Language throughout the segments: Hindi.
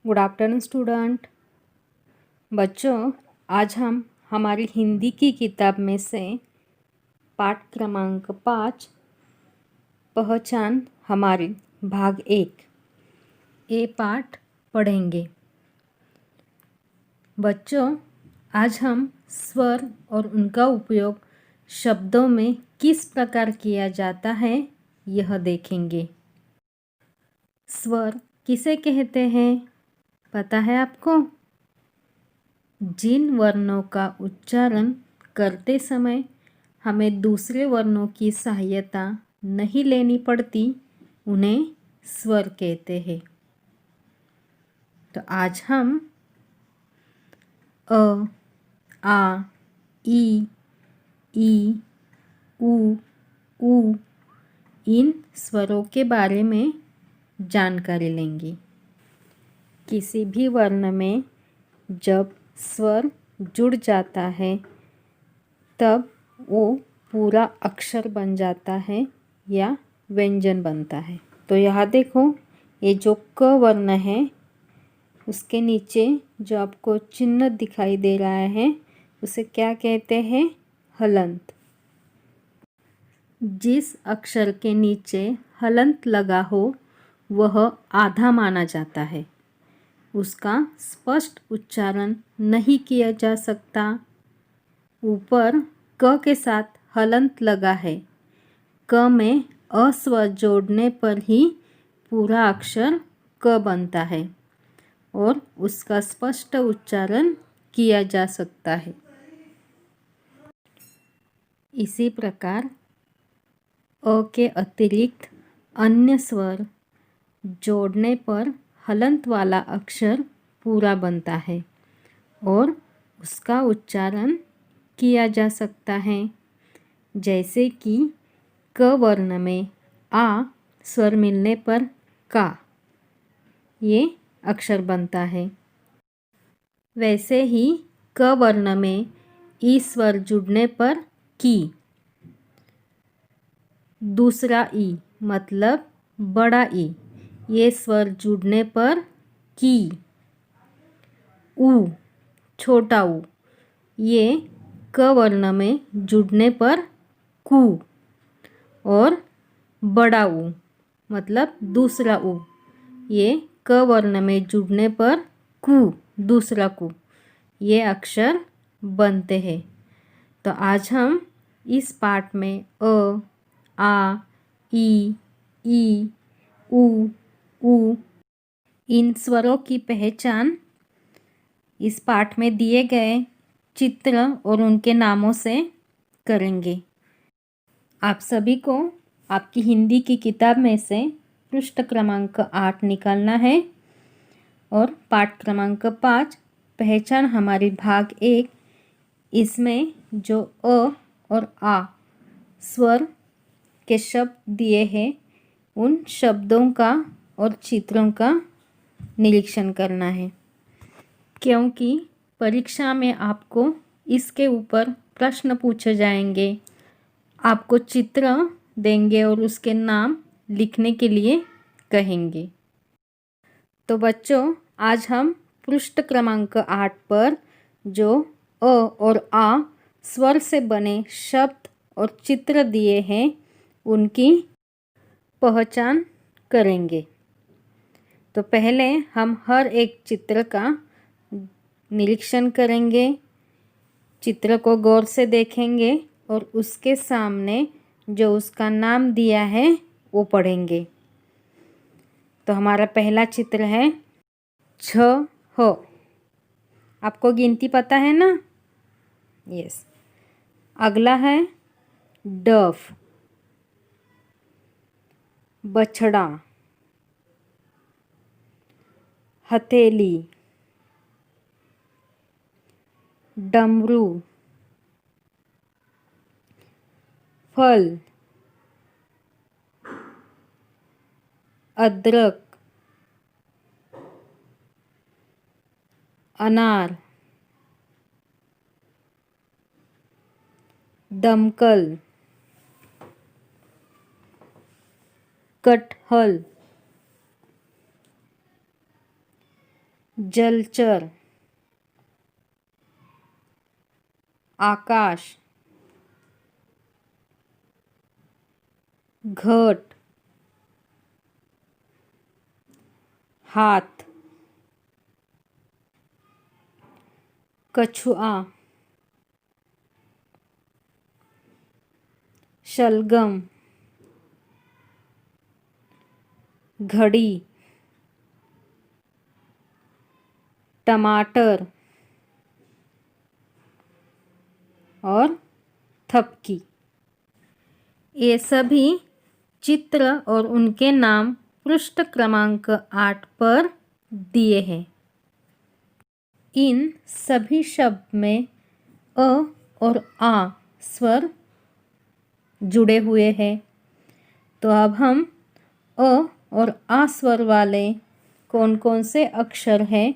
Good afternoon student. बच्चों, आज हम हमारी हिंदी की किताब में से पाठ क्रमांक 5 पहचान हमारी भाग 1 ये पाठ पढ़ेंगे। बच्चों, आज हम स्वर और उनका उपयोग शब्दों में किस प्रकार किया जाता है यह देखेंगे। स्वर किसे कहते हैं पता है आपको? जिन वर्णों का उच्चारण करते समय हमें दूसरे वर्णों की सहायता नहीं लेनी पड़ती उन्हें स्वर कहते हैं। तो आज हम अ, आ, ई, उ इन स्वरों के बारे में जानकारी लेंगे। किसी भी वर्ण में जब स्वर जुड़ जाता है तब वो पूरा अक्षर बन जाता है या व्यंजन बनता है। तो यहाँ देखो, ये जो क वर्ण है उसके नीचे जो आपको चिन्ह दिखाई दे रहा है उसे क्या कहते हैं? हलंत। जिस अक्षर के नीचे हलंत लगा हो वह आधा माना जाता है, उसका स्पष्ट उच्चारण नहीं किया जा सकता। ऊपर क के साथ हलंत लगा है, क में अ स्वर जोड़ने पर ही पूरा अक्षर क बनता है और उसका स्पष्ट उच्चारण किया जा सकता है। इसी प्रकार अ के अतिरिक्त अन्य स्वर जोड़ने पर हलंत वाला अक्षर पूरा बनता है और उसका उच्चारण किया जा सकता है। जैसे कि क वर्ण में आ स्वर मिलने पर का ये अक्षर बनता है। वैसे ही क वर्ण में ई स्वर जुड़ने पर की, दूसरा ई मतलब बड़ा ई ये स्वर जुड़ने पर की, उ छोटा उ ये क वर्ण में जुड़ने पर कु और बड़ा उ मतलब दूसरा उ ये क वर्ण में जुड़ने पर कु दूसरा कु ये अक्षर बनते हैं। तो आज हम इस पाठ में अ, आ, ई, उ इन स्वरों की पहचान इस पाठ में दिए गए चित्र और उनके नामों से करेंगे। आप सभी को आपकी हिंदी की किताब में से पृष्ठ क्रमांक 8 निकालना है और पाठ क्रमांक 5 पहचान हमारी भाग 1 इसमें जो अ और आ स्वर के शब्द दिए हैं उन शब्दों का और चित्रों का निरीक्षण करना है, क्योंकि परीक्षा में आपको इसके ऊपर प्रश्न पूछे जाएंगे। आपको चित्र देंगे और उसके नाम लिखने के लिए कहेंगे। तो बच्चों, आज हम पृष्ठ क्रमांक 8 पर जो अ और आ स्वर से बने शब्द और चित्र दिए हैं उनकी पहचान करेंगे। तो पहले हम हर एक चित्र का निरीक्षण करेंगे, चित्र को गौर से देखेंगे और उसके सामने जो उसका नाम दिया है वो पढ़ेंगे। तो हमारा पहला चित्र है छ ह। आपको गिनती पता है ना? यस। अगला है डफ, बछड़ा, हथेली, डमरू, फल, अदरक, अनार, दमकल, कटहल, जलचर, आकाश, घट, हाथ, कछुआ, शलगम, घड़ी, टमाटर और थपकी। ये सभी चित्र और उनके नाम पृष्ठ क्रमांक 8 पर दिए हैं। इन सभी शब्द में अ और आ स्वर जुड़े हुए हैं। तो अब हम अ और आ स्वर वाले कौन कौन से अक्षर हैं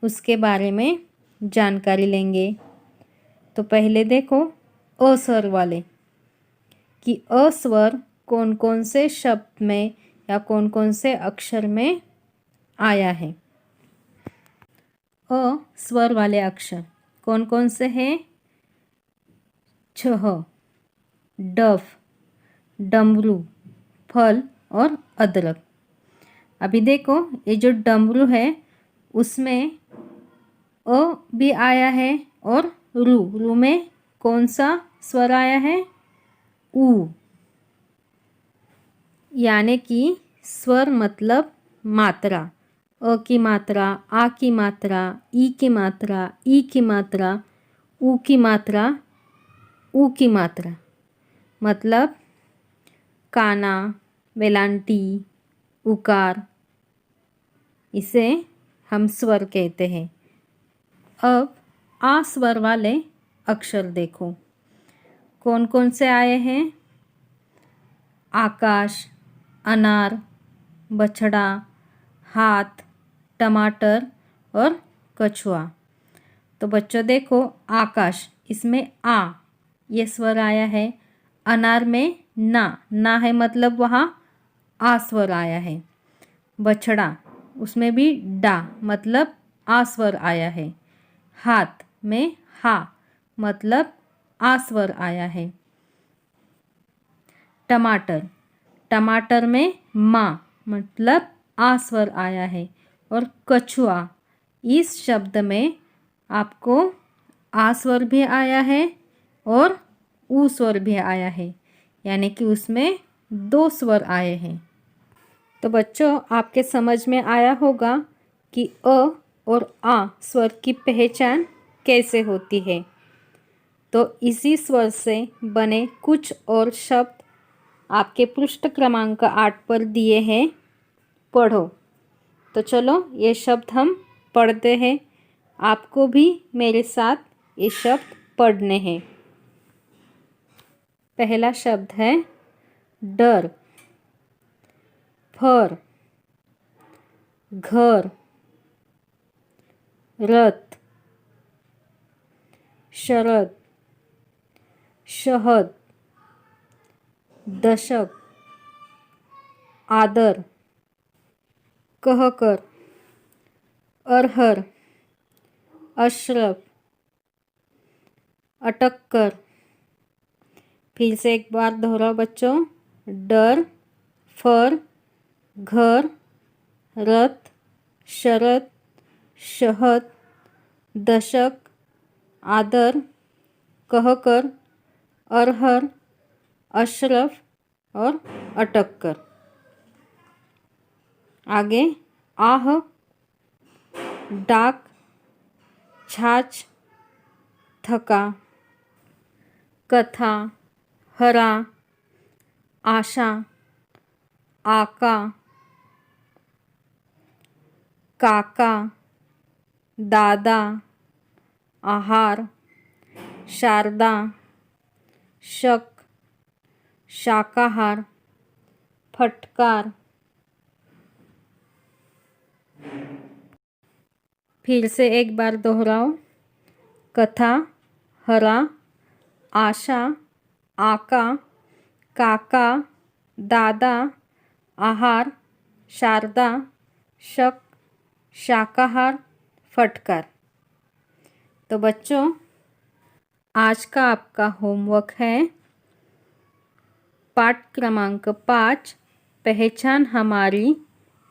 उसके बारे में जानकारी लेंगे। तो पहले देखो अ स्वर वाले कि अ स्वर कौन कौन से शब्द में या कौन कौन से अक्षर में आया है। अ स्वर वाले अक्षर कौन कौन से हैं? छह, डफ, डमरू, फल और अदरक। अभी देखो ये जो डमरू है उसमें अ भी आया है और रू में कौन सा स्वर आया है? ऊ। यानी कि स्वर मतलब मात्रा। अ की मात्रा, आ की मात्रा, ई की मात्रा, ई की मात्रा, ऊ की मात्रा, ऊ की मात्रा। मतलब काना, वेलांटी, उकार, इसे हम स्वर कहते हैं। अब आ स्वर वाले अक्षर देखो कौन कौन से आए हैं? आकाश, अनार, बछड़ा, हाथ, टमाटर और कछुआ। तो बच्चों देखो आकाश, इसमें आ ये स्वर आया है। अनार में ना है मतलब वहाँ आ स्वर आया है। बछड़ा उसमें भी डा मतलब आ स्वर आया है। हाथ में हा मतलब आ स्वर आया है। टमाटर में मा मतलब आ स्वर आया है। और कछुआ इस शब्द में आपको आ स्वर भी आया है और ऊ स्वर भी आया है, यानी कि उसमें 2 स्वर आए हैं। तो बच्चों आपके समझ में आया होगा कि अ और आ स्वर की पहचान कैसे होती है। तो इसी स्वर से बने कुछ और शब्द आपके पृष्ठ क्रमांक 8 पर दिए हैं, पढ़ो। तो चलो ये शब्द हम पढ़ते हैं। आपको भी मेरे साथ ये शब्द पढ़ने हैं। पहला शब्द है डर, फर, घर, रथ, शरद, शहद, दशक, आदर, कहकर, अरहर, अशरफ, अटक कर। फिर से एक बार दोहराओ बच्चों। डर, फर, घर, रथ, शरद, शहद, दशक, आदर, कहकर, अरहर, अशरफ और अटक कर। आगे आह, डाक, छाछ, थका, कथा, हरा, आशा, आका, काका, दादा, आहार, शारदा, शक, शाकाहार, फटकार। फिर से एक बार दोहराओ। कथा, हरा, आशा, आका, काका, दादा, आहार, शारदा, शक, शाकाहार, फटकार। तो बच्चों, आज का आपका होमवर्क है पाठ क्रमांक 5, पहचान हमारी,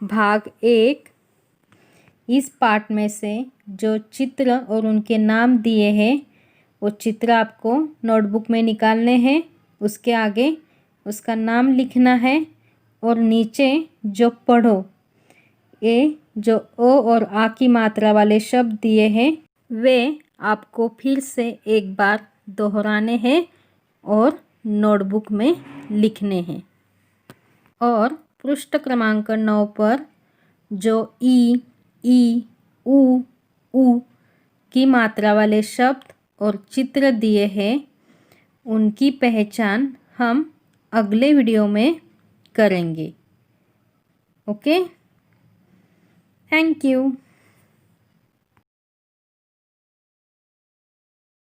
भाग 1। इस पाठ में से जो चित्र और उनके नाम दिए हैं वो चित्र आपको नोटबुक में निकालने हैं। उसके आगे उसका नाम लिखना है और नीचे जो पढ़ो ये जो ओ और आ की मात्रा वाले शब्द दिए हैं वे आपको फिर से एक बार दोहराने हैं और नोटबुक में लिखने हैं। और पृष्ठ क्रमांक 9 पर जो ई, ऊ की मात्रा वाले शब्द और चित्र दिए हैं उनकी पहचान हम अगले वीडियो में करेंगे। Okay, thank you.